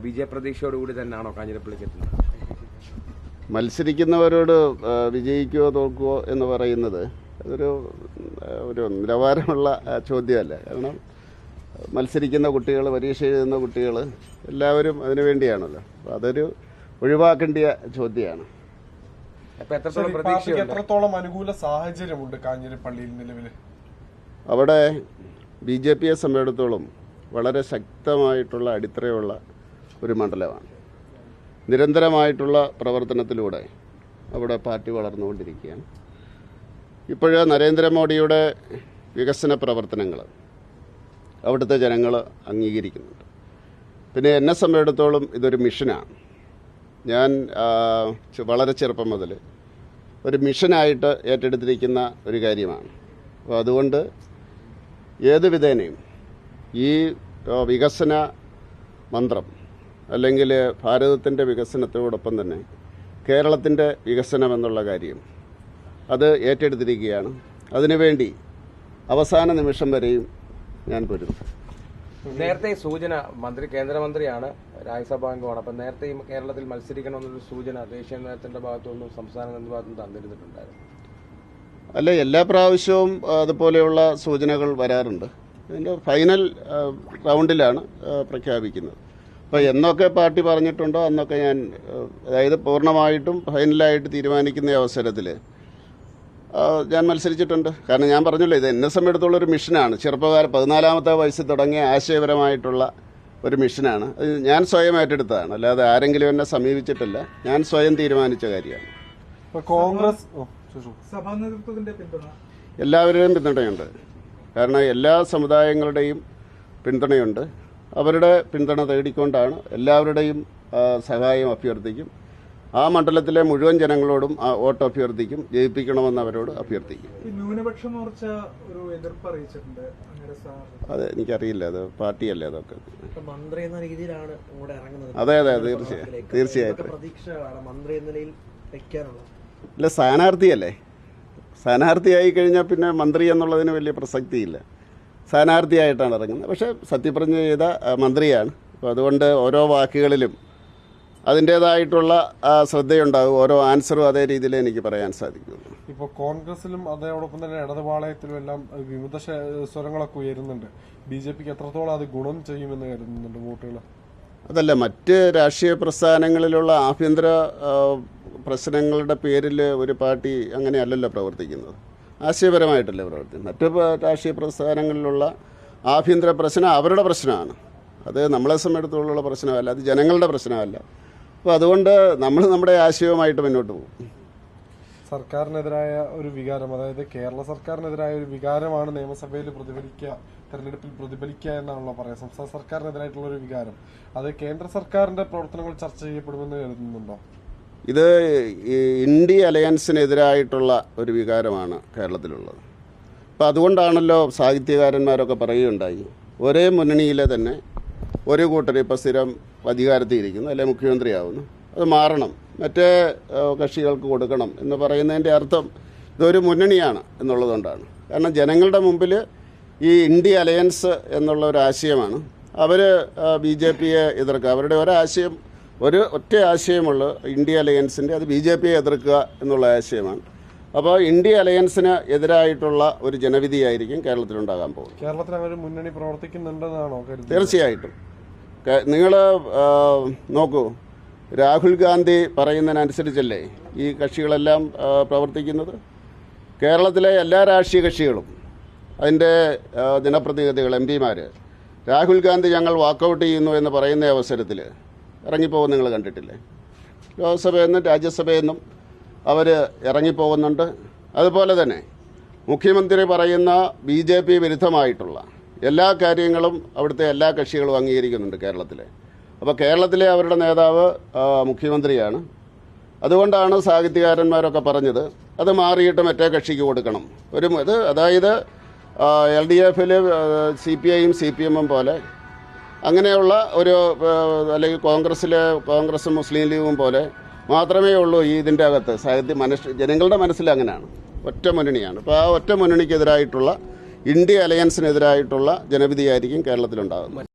വിജയപ്രതീക്ഷയോടുകൂടി തന്നെയാണോ കാഞ്ഞിരപ്പള്ളിക്ക് എത്തുന്നത്? മത്സരിക്കുന്നവരോട് വിജയിക്കുമോ തോൽക്കുമോ എന്ന് പറയുന്നത് ഒരു നിലവാരമുള്ള ചോദ്യമല്ല. കാരണം മത്സരിക്കുന്ന കുട്ടികൾ, പരീക്ഷ എഴുതുന്ന കുട്ടികൾ എല്ലാവരും അതിനു വേണ്ടിയാണല്ലോ. അപ്പോൾ അതൊരു ഒഴിവാക്കേണ്ട ചോദ്യമാണ്. എത്രത്തോളം അനുകൂല സാഹചര്യമുണ്ട് കാഞ്ഞിരപ്പള്ളിയിൽ നിലവിൽ? അവിടെ BJPയെ സംബന്ധിച്ചിടത്തോളം വളരെ ശക്തമായിട്ടുള്ള അടിത്തറയുള്ള ഒരു മണ്ഡലമാണ്. നിരന്തരമായിട്ടുള്ള പ്രവർത്തനത്തിലൂടെ അവിടെ പാർട്ടി വളർന്നുകൊണ്ടിരിക്കുകയാണ്. ഇപ്പോഴ് നരേന്ദ്രമോദിയുടെ വികസന പ്രവർത്തനങ്ങൾ അവിടുത്തെ ജനങ്ങൾ അംഗീകരിക്കുന്നുണ്ട്. പിന്നെ എന്നെ സംബന്ധിച്ചിടത്തോളം ഇതൊരു മിഷനാണ്. ഞാൻ വളരെ ചെറുപ്പം മുതൽ ഒരു മിഷനായിട്ട് ഏറ്റെടുത്തിരിക്കുന്ന ഒരു കാര്യമാണ്. അപ്പോൾ അതുകൊണ്ട് ഏത് വിധേനയും ഈ വികസന മന്ത്രം അല്ലെങ്കിൽ ഭാരതത്തിൻ്റെ വികസനത്തോടൊപ്പം തന്നെ കേരളത്തിൻ്റെ വികസനം എന്നുള്ള കാര്യം അത് ഏറ്റെടുത്തിരിക്കുകയാണ്. അതിനുവേണ്ടി അവസാന നിമിഷം വരെയും ഞാൻ പൊരുതും. നേരത്തെ സൂചന കേന്ദ്രമന്ത്രിയാണ്, രാജ്യസഭാംഗമാണ്. അപ്പം നേരത്തെ കേരളത്തിൽ മത്സരിക്കണമെന്നൊരു സൂചന ദേശീയ നേതൃത്വത്തിന്റെ ഭാഗത്തുനിന്നും സംസ്ഥാന നേതൃത്വത്തിന്റെ ഭാഗത്തുനിന്നും തന്നിരുന്നിട്ടുണ്ടായിരുന്നു. അല്ല, എല്ലാ പ്രാവശ്യവും അതുപോലെയുള്ള സൂചനകൾ വരാറുണ്ട്. ഇതിൻ്റെ ഫൈനൽ റൗണ്ടിലാണ് പ്രഖ്യാപിക്കുന്നത്. അപ്പോൾ എന്നൊക്കെ പാർട്ടി പറഞ്ഞിട്ടുണ്ടോ അന്നൊക്കെ ഞാൻ, അതായത് പൂർണ്ണമായിട്ടും ഫൈനലായിട്ട് തീരുമാനിക്കുന്ന അവസരത്തിൽ ഞാൻ മത്സരിച്ചിട്ടുണ്ട്. കാരണം ഞാൻ പറഞ്ഞല്ലോ, ഇത് എന്നെ സംബന്ധിച്ചിടത്തോളം ഒരു മിഷനാണ്. ചെറുപ്പകാലം 14-ാമത്തെ വയസ്സിൽ തുടങ്ങിയ ആശയപരമായിട്ടുള്ള ഒരു മിഷനാണ്. അത് ഞാൻ സ്വയം ഏറ്റെടുത്തതാണ്, അല്ലാതെ ആരെങ്കിലും എന്നെ സമീപിച്ചിട്ടില്ല. ഞാൻ സ്വയം തീരുമാനിച്ച കാര്യമാണ്. കോൺഗ്രസ് സഭാ നേതൃത്വത്തിന്റെ പിന്തുണ എല്ലാവരുടെയും പിന്തുണയുണ്ട്. കാരണം എല്ലാ സമുദായങ്ങളുടെയും പിന്തുണയുണ്ട്. അവരുടെ പിന്തുണ തേടിക്കൊണ്ടാണ് എല്ലാവരുടെയും സഹായം അഭ്യർത്ഥിക്കും. ആ മണ്ഡലത്തിലെ മുഴുവൻ ജനങ്ങളോടും വോട്ട് അഭ്യർത്ഥിക്കും, ജയിപ്പിക്കണമെന്ന് അവരോട് അഭ്യർത്ഥിക്കും. ന്യൂനപക്ഷ മോർച്ച ഒരു എതിർപ്പ് അറിയിച്ചിട്ടുണ്ട്. അത് എനിക്കറിയില്ല, അത് പാർട്ടിയല്ലേ അതൊക്കെ. മന്ത്രി എന്ന രീതിയിലാണ് ഇവിടെ ഇറങ്ങുന്നത്. അതെ, തീർച്ചയായിട്ടും പ്രതീക്ഷകളാണ് മന്ത്രി എന്ന നിലയിൽ വെക്കാനുള്ളത്. അല്ല, സ്ഥാനാർത്ഥിയല്ലേ. സ്ഥാനാർത്ഥിയായി കഴിഞ്ഞാൽ പിന്നെ മന്ത്രി എന്നുള്ളതിന് വലിയ പ്രസക്തിയില്ല. സ്ഥാനാർത്ഥിയായിട്ടാണ് ഇറങ്ങുന്നത്. പക്ഷേ സത്യപ്രതിജ്ഞ ചെയ്ത മന്ത്രിയാണ്. അപ്പോൾ അതുകൊണ്ട് ഓരോ വാക്കുകളിലും അതിൻ്റേതായിട്ടുള്ള ശ്രദ്ധയുണ്ടാകും. ഓരോ ആൻസറും അതേ രീതിയിൽ എനിക്ക് പറയാൻ സാധിക്കുള്ളൂ. ഇപ്പോൾ കോൺഗ്രസിലും അതോടൊപ്പം തന്നെ ഇടതുപാളയത്തിലും എല്ലാം വിവിധ സ്വരങ്ങളൊക്കെ ഉയരുന്നുണ്ട്. BJPക്ക് എത്രത്തോളം അത് ഗുണം ചെയ്യുമെന്ന് കരുതുന്നുണ്ട് വോട്ടുകൾ? അതല്ല, മറ്റ് രാഷ്ട്രീയ പ്രസ്ഥാനങ്ങളിലുള്ള ആഭ്യന്തര പ്രശ്നങ്ങളുടെ പേരിൽ ഒരു പാർട്ടി അങ്ങനെയല്ലല്ലോ പ്രവർത്തിക്കുന്നത്. ആശയപരമായിട്ടല്ലേ പ്രവർത്തിക്കുന്നത്. മറ്റ് രാഷ്ട്രീയ പ്രസ്ഥാനങ്ങളിലുള്ള ആഭ്യന്തര പ്രശ്നം അവരുടെ പ്രശ്നമാണ്. അത് നമ്മളെ സംബന്ധിച്ചിടത്തോളം പ്രശ്നമല്ല, അത് ജനങ്ങളുടെ പ്രശ്നമല്ല. അപ്പോൾ അതുകൊണ്ട് നമ്മൾ നമ്മുടെ ആശയവുമായിട്ട് മുന്നോട്ട് പോകും. സർക്കാരിനെതിരായ ഒരു വികാരം, അതായത് കേരള സർക്കാരിനെതിരായ ഒരു വികാരമാണ് നിയമസഭയിൽ പ്രതിഫലിക്കുക, തെരഞ്ഞെടുപ്പിൽ പ്രതിഫലിക്കുക എന്നാണല്ലോ പറയാം. സംസ്ഥാന സർക്കാരിനെതിരായിട്ടുള്ള ഒരു വികാരം, അത് കേന്ദ്ര സർക്കാരിന്റെ പ്രവർത്തനങ്ങൾ ചർച്ച ചെയ്യപ്പെടുമെന്ന് കരുതുന്നുണ്ടോ? ഇത് ഇന്ത്യ അലയൻസിനെതിരായിട്ടുള്ള ഒരു വികാരമാണ് കേരളത്തിലുള്ളത്. അപ്പോൾ അതുകൊണ്ടാണല്ലോ സാഹിത്യകാരന്മാരൊക്കെ പറയുകയുണ്ടായി, ഒരേ മുന്നണിയിലെ തന്നെ ഒരു കൂട്ടർ ഇപ്പോൾ സ്ഥിരം അധികാരത്തിൽ ഇരിക്കുന്നു, അല്ലെങ്കിൽ മുഖ്യമന്ത്രിയാവുന്നു, അത് മാറണം, മറ്റേ കക്ഷികൾക്ക് കൊടുക്കണം എന്ന് പറയുന്നതിൻ്റെ അർത്ഥം ഇതൊരു മുന്നണിയാണ് എന്നുള്ളതുകൊണ്ടാണ്. കാരണം ജനങ്ങളുടെ മുമ്പിൽ ഈ ഇന്ത്യ അലയൻസ് എന്നുള്ള ഒരു ആശയമാണ്. അവർ BJPയെ എതിർക്കുക, അവരുടെ ഒറ്റ ആശയമുള്ള ഇന്ത്യ അലയൻസിൻ്റെ, അത് BJPയെ എതിർക്കുക എന്നുള്ള ആശയമാണ്. അപ്പോൾ ഇന്ത്യ അലയൻസിന് എതിരായിട്ടുള്ള ഒരു ജനവിധിയായിരിക്കും കേരളത്തിലുണ്ടാകാൻ പോകുന്നത്. കേരളത്തിൽ അങ്ങനെ മുന്നണി പ്രവർത്തിക്കുന്നുണ്ടെന്നാണോ കരുതുന്നത്? തീർച്ചയായിട്ടും. നിങ്ങൾ നോക്കൂ, രാഹുൽ ഗാന്ധി പറയുന്നതിനനുസരിച്ചല്ലേ ഈ കക്ഷികളെല്ലാം പ്രവർത്തിക്കുന്നത്. കേരളത്തിലെ എല്ലാ രാഷ്ട്രീയ കക്ഷികളും അതിൻ്റെ ജനപ്രതിനിധികൾ, MP-മാർ രാഹുൽ ഗാന്ധി ഞങ്ങൾ വാക്കൗട്ട് ചെയ്യുന്നു എന്ന് പറയുന്ന അവസരത്തിൽ ഇറങ്ങിപ്പോകും. നിങ്ങൾ കണ്ടിട്ടില്ലേ? ലോക്സഭയിൽ നിന്നും രാജ്യസഭയിൽ നിന്നും അവർ ഇറങ്ങിപ്പോകുന്നുണ്ട്. അതുപോലെ തന്നെ മുഖ്യമന്ത്രി പറയുന്ന BJP വിരുദ്ധമായിട്ടുള്ള എല്ലാ കാര്യങ്ങളും അവിടുത്തെ എല്ലാ കക്ഷികളും അംഗീകരിക്കുന്നുണ്ട് കേരളത്തിലെ. അപ്പോൾ കേരളത്തിലെ അവരുടെ നേതാവ് മുഖ്യമന്ത്രിയാണ്. അതുകൊണ്ടാണ് സാഹിത്യകാരന്മാരൊക്കെ പറഞ്ഞത് അത് മാറിയിട്ട് മറ്റേ കക്ഷിക്ക് കൊടുക്കണം. അതായത് LDF-ൽ CPI-യും CPM-ഉം പോലെ അങ്ങനെയുള്ള ഒരു, അല്ലെങ്കിൽ കോൺഗ്രസും മുസ്ലിം ലീഗും പോലെ മാത്രമേ ഉള്ളൂ ഇതിൻ്റെ അകത്ത് ജനങ്ങളുടെ മനസ്സിൽ അങ്ങനെയാണ്. ഒറ്റ മുന്നണിയാണ്. അപ്പോൾ ആ ഒറ്റ മുന്നണിക്കെതിരായിട്ടുള്ള ഇന്ത്യ അലയൻസിനെതിരായിട്ടുള്ള ജനവിധിയായിരിക്കും കേരളത്തിലുണ്ടാകുന്നത്.